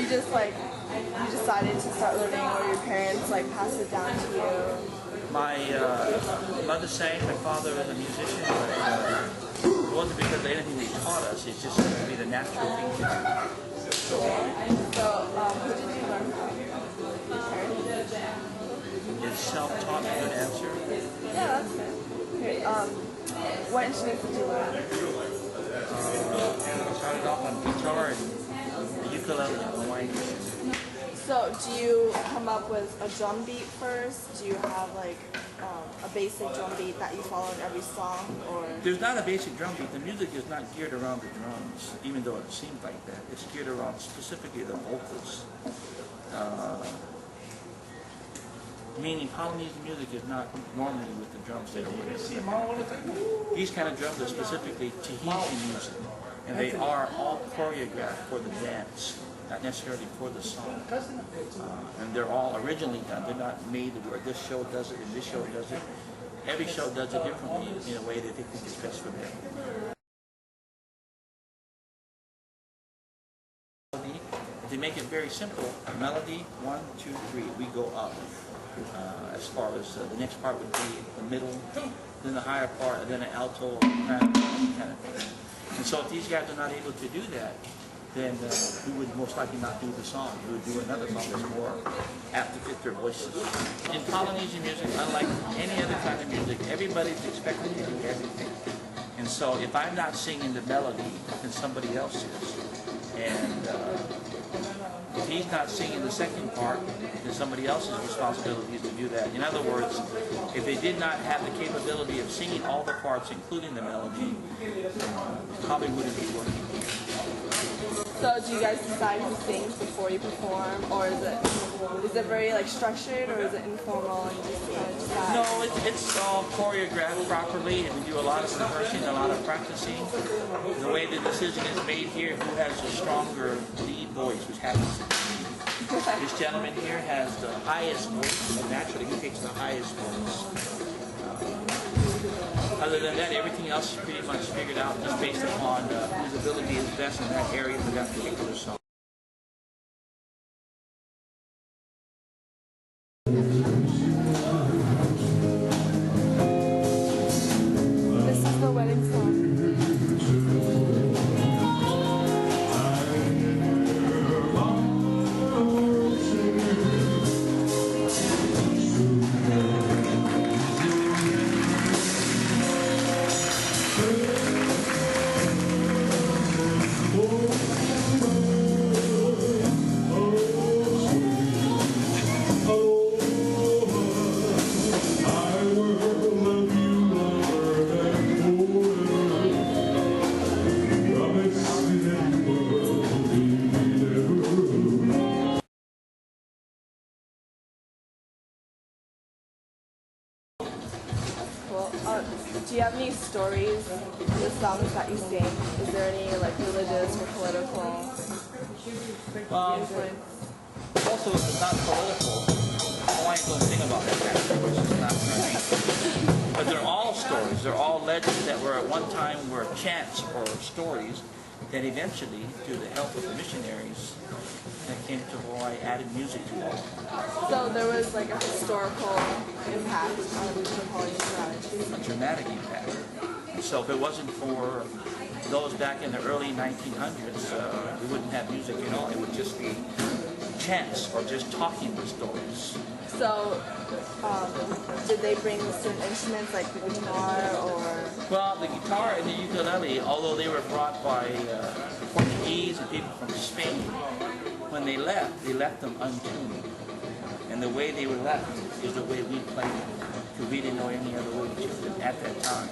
you just like, you decided to start learning, or your parents like passed it down to you? My mother sang, my father was a musician, but it wasn't because of anything they taught us, it just seemed to be the natural thing to do. So, who did you learn from? Your parents? Is self-taught a good answer? Yeah, that's good. Okay, what instruments did you learn? I started off on guitar and the ukulele, Hawaiian. So, do you come up with a drum beat first? Do you have like a basic drum beat that you follow in every song, or? There's not a basic drum beat. The music is not geared around the drums, even though it seems like that. It's geared around specifically the vocals. Meaning Polynesian music is not normally with the drums that are with it. These kind of drums are specifically Tahitian music, and they are all choreographed for the dance, not necessarily for the song. And they're all originally done. They're not made where this show does it and this show does it. Every show does it differently in a way that they think is best for them. To make it very simple, melody, 1, 2, 3, we go up. As far as the next part would be the middle, then the higher part, and then an alto, kind of thing. And so if these guys are not able to do that, then we would most likely not do the song. We would do another song that's more apt to fit their voices. In Polynesian music, unlike any other kind of music, everybody's expected to do everything. And so if I'm not singing the melody, then somebody else is. And if he's not singing the second part, then somebody else's responsibility is to do that. In other words, if they did not have the capability of singing all the parts, including the melody, probably wouldn't be working. So do you guys decide who sings before you perform, or is it very like structured, or is it informal and just decide? No, it's all choreographed properly, and we do a lot of rehearsing, a lot of practicing. The way the decision is made here, who has a stronger lead voice, which happens to be me. This gentleman here has the highest voice, and naturally he takes the highest voice. Other than that, everything else is pretty much figured out just based upon whose ability is best in that area for that particular song. This is the wedding song. Do you have any stories in the songs that you sing? Is there any like religious or political influence? Also, if it's not political, Hawaiians don't sing about that kind of thing, which is not right. But they're all stories. They're all legends that were at one time were chants or stories that eventually, through the help of the missionaries that came to Hawaii, added music to it. So there was like a historical impact on the Polynesian strategy. A dramatic impact. So if it wasn't for those back in the early 1900s, we wouldn't have music at all. It would just be chants or just talking the stories. So did they bring certain instruments like the guitar or? Well, the guitar and the ukulele, although they were brought by the Portuguese and people from Spain, when they left them untuned. And the way they were left is the way we played them, because we didn't know any other way to do it at that time.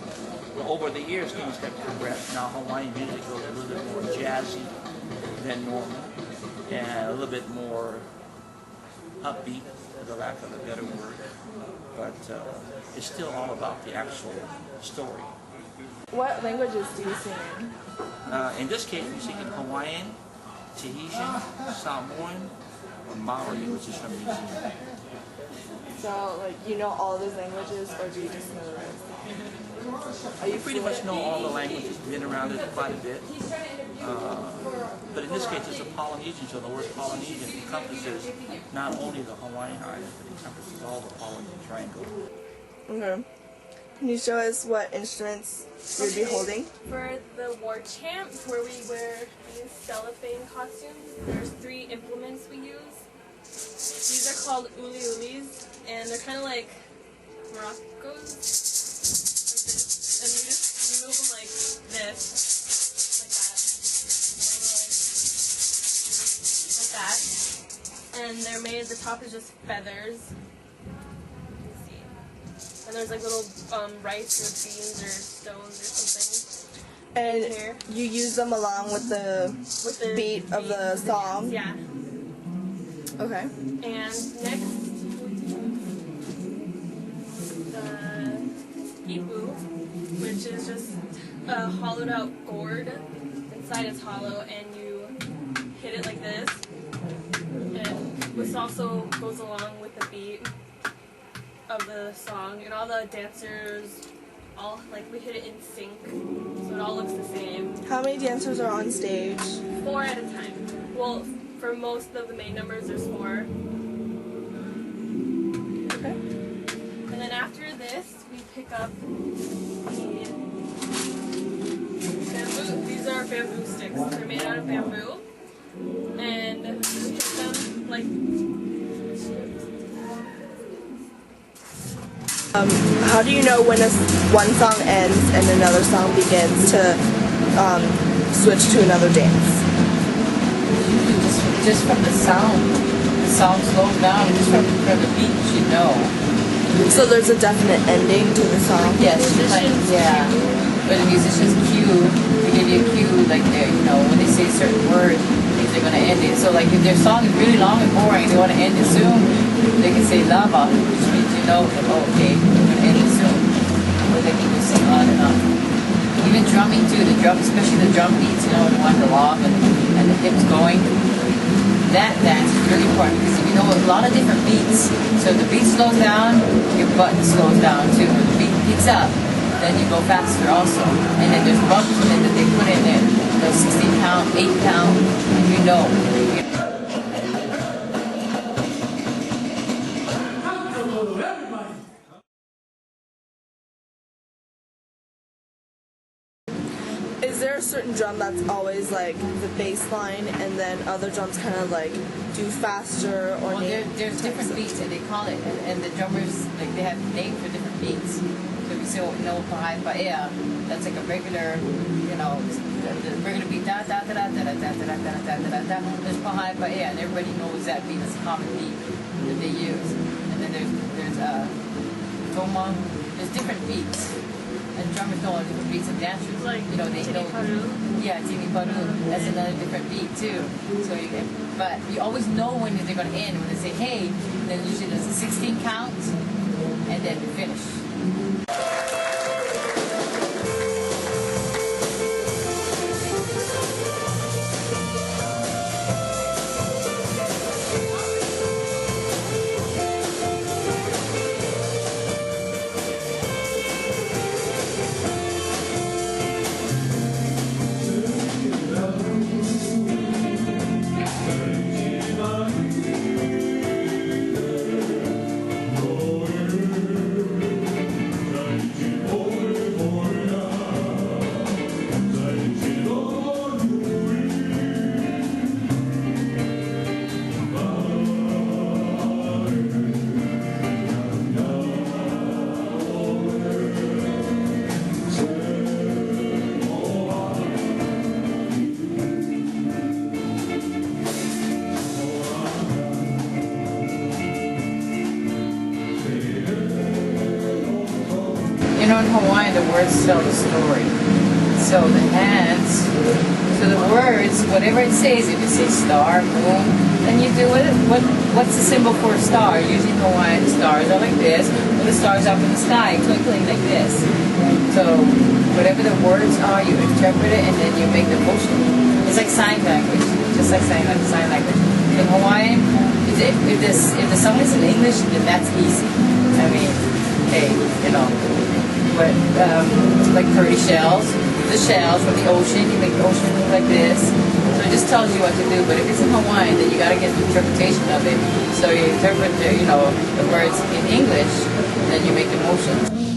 But over the years, things have progressed. Now Hawaiian music goes a little bit more jazzy than normal, and a little bit more upbeat, for the lack of a better word. But it's still all about the actual story. What languages do you sing In this case, we sing in Hawaiian, Tahitian, Samoan, or Maori, which is from New Zealand. So, like, you know all those languages, or do you just know the rest? Are you Pretty much know all the languages, been around it quite a bit. But in this case, it's a Polynesian, so the word Polynesian encompasses not only the Hawaiian Islands, but encompasses all the Polynesian Triangle. Okay. Can you show us what instruments you'd be holding? For the war chant, where we wear these cellophane costumes, there's 3 implements we use. These are called ulis, and they're kind of like maracas, like this. And you just move them like this, like that, and they're made. The top is just feathers. And there's like little rice or beans or stones or something. And here. you use them along with the beat of the song? Yeah. Okay. And next, the ipu, which is just a hollowed out gourd. Inside it's hollow, and you hit it like this. And this also goes along with the beat of the song, and all the dancers, all like we hit it in sync, so it all looks the same. How many dancers are on stage? 4 at a time. Well, for most of the main numbers, there's 4. Okay. And then after this, we pick up the bamboo. These are bamboo sticks. They're made out of bamboo, and we hit them like. How do you know when one song ends and another song begins to switch to another dance? Just from the sound slows down, just from the beat, you know. So there's a definite ending to the song? Yes, yeah. But the musicians cue, they give you a cue, like when they say a certain word, they're going to end it. So like if their song is really long and boring, they want to end it soon, they can say lava, which means you know, like, oh, okay, we're going to end it soon. Or they can just sing on and on. Even drumming too, especially the drum beats, when you want the log and the hips going. That dance is really important because if you know a lot of different beats, so if the beat slows down, your button slows down too. When the beat picks up, then you go faster also. And then there's bumps in it that they put in there, 16 count, 8 count, and you know. Is there a certain drum that's always like the bass line, and then other drums kind of like do faster or? Well, there's different beats, and they call it, and the drummers like they have names for different beats. So if you say, Pahai Paea, that's like a regular, the regular beat da da da da da da da da da da da da. There's Pahai Paea, and everybody knows that beat. That's a common beat that they use. And then there's Toma. There's different beats. And drummers know all different beats, and dancers, they know. Yeah, Tini Paru. That's another different beat too. So but you always know when they're going to end. When they say hey, then usually there's a 16 count, and then you finish. In Hawaiian, the words tell the story. So the hands, so the words, whatever it says, if it says star, moon, then you do it. What's the symbol for a star? Usually in Hawaiian, stars are like this, or the stars up in the sky, twinkling like this. So whatever the words are, you interpret it, and then you make the motion. It's like sign language, just like sign language. In Hawaiian, if the song is in English, then that's easy. I mean, hey, but like pretty shells. The shells from the ocean, you make the ocean look like this. So it just tells you what to do. But if it's in Hawaiian, then you got to get the interpretation of it. So you interpret, the words in English, then you make the motion.